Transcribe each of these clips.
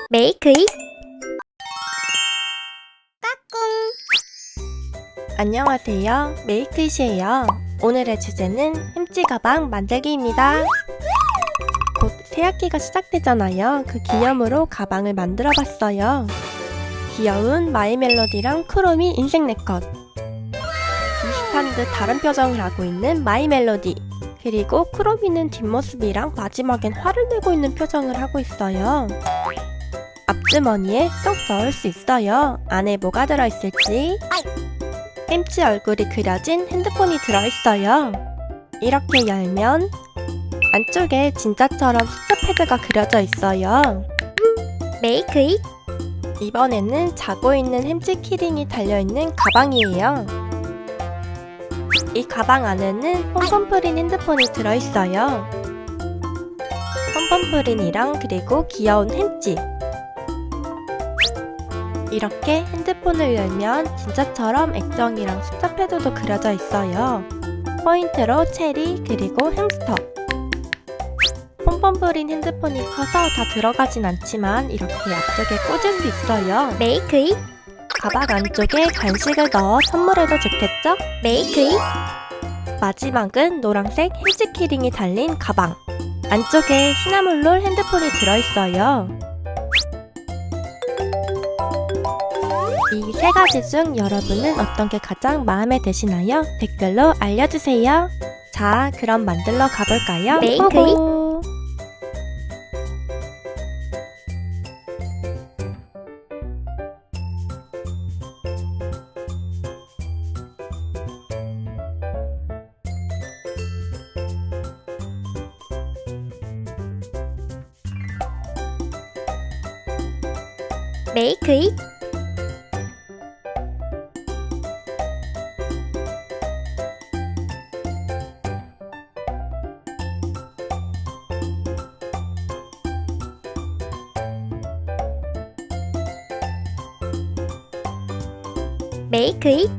메이크잇 안녕하세요, 메이크잇이에요. 오늘의 주제는 햄찌 가방 만들기입니다. 곧 새학기가 시작되잖아요. 그 기념으로 가방을 만들어 봤어요. 귀여운 마이멜로디랑 크롬이 인생 네컷, 비슷한 듯 다른 표정을 하고 있는 마이멜로디, 그리고 크롬이는 뒷모습이랑 마지막엔 화를 내고 있는 표정을 하고 있어요. 앞주머니에 쏙 넣을 수 있어요. 안에 뭐가 들어있을지. 햄찌 얼굴이 그려진 핸드폰이 들어있어요. 이렇게 열면 안쪽에 진짜처럼 숫자 패드가 그려져 있어요. 메이크잇 이번에는 자고 있는 햄찌 키링이 달려있는 가방이에요. 이 가방 안에는 폼폼 프린 핸드폰이 들어있어요. 폼폼 프린이랑 그리고 귀여운 햄찌. 이렇게 핸드폰을 열면 진짜처럼 액정이랑 숫자 패드도 그려져 있어요. 포인트로 체리 그리고 햄스터. 폼폼 프린 핸드폰이 커서 다 들어가진 않지만 이렇게 앞쪽에 꽂을 수 있어요. 메이크잇 가방 안쪽에 간식을 넣어 선물해도 좋겠죠? 메이크잇 마지막은 노란색 햄찌 키링이 달린 가방. 안쪽에 시나몰롤 핸드폰이 들어있어요. 이 세 가지 중 여러분은 어떤 게 가장 마음에 드시나요? 댓글로 알려주세요. 자, 그럼 만들러 가볼까요? 메이크잇 호호. 메이크잇 메이크잇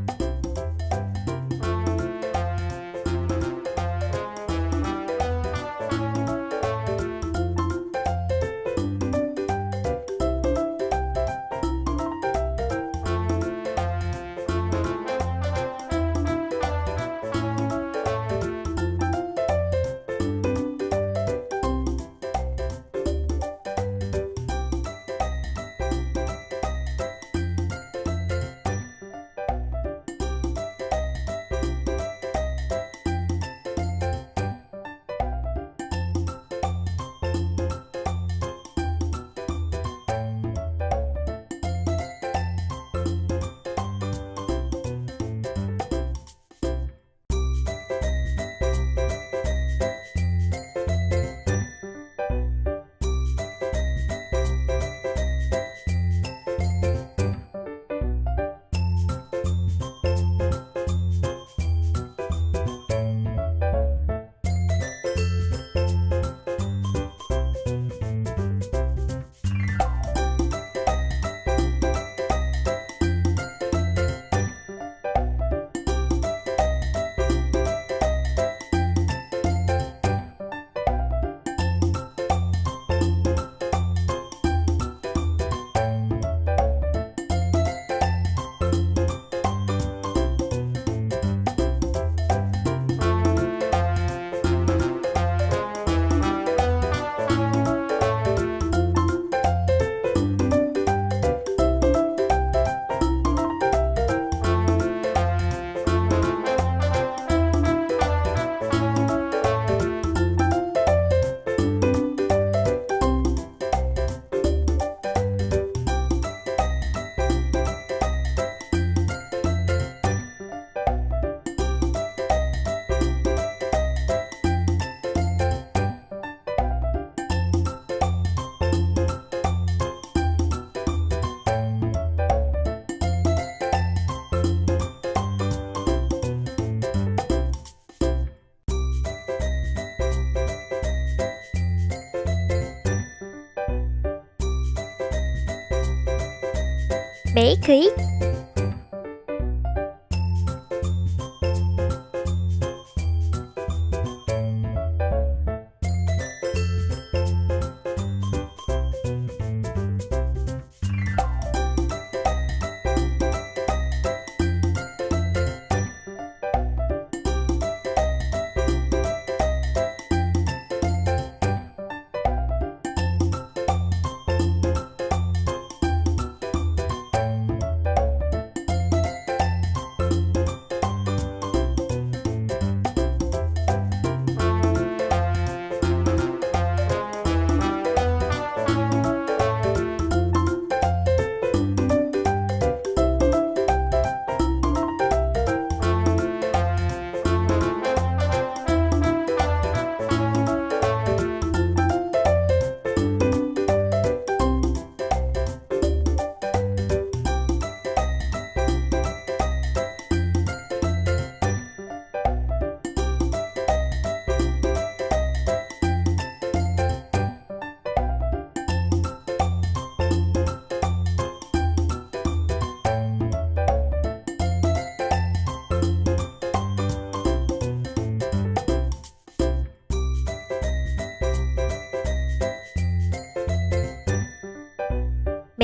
메이크잇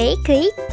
메이크잇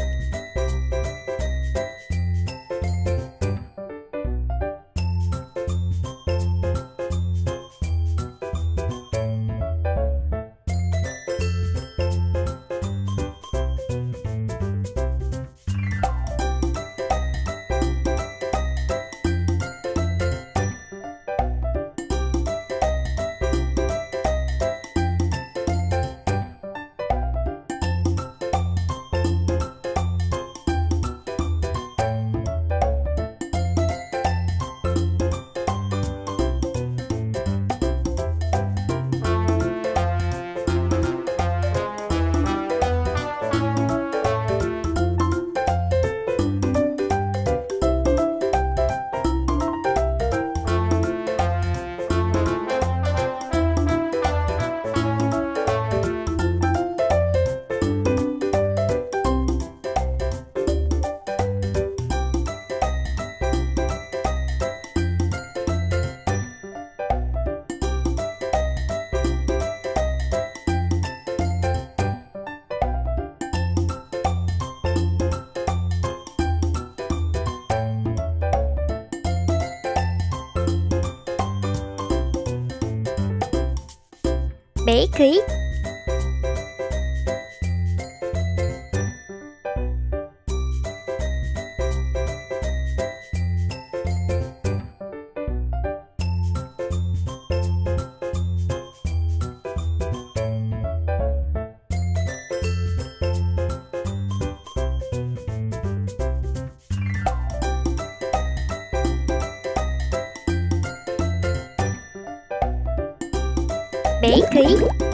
메이크잇 메이크잇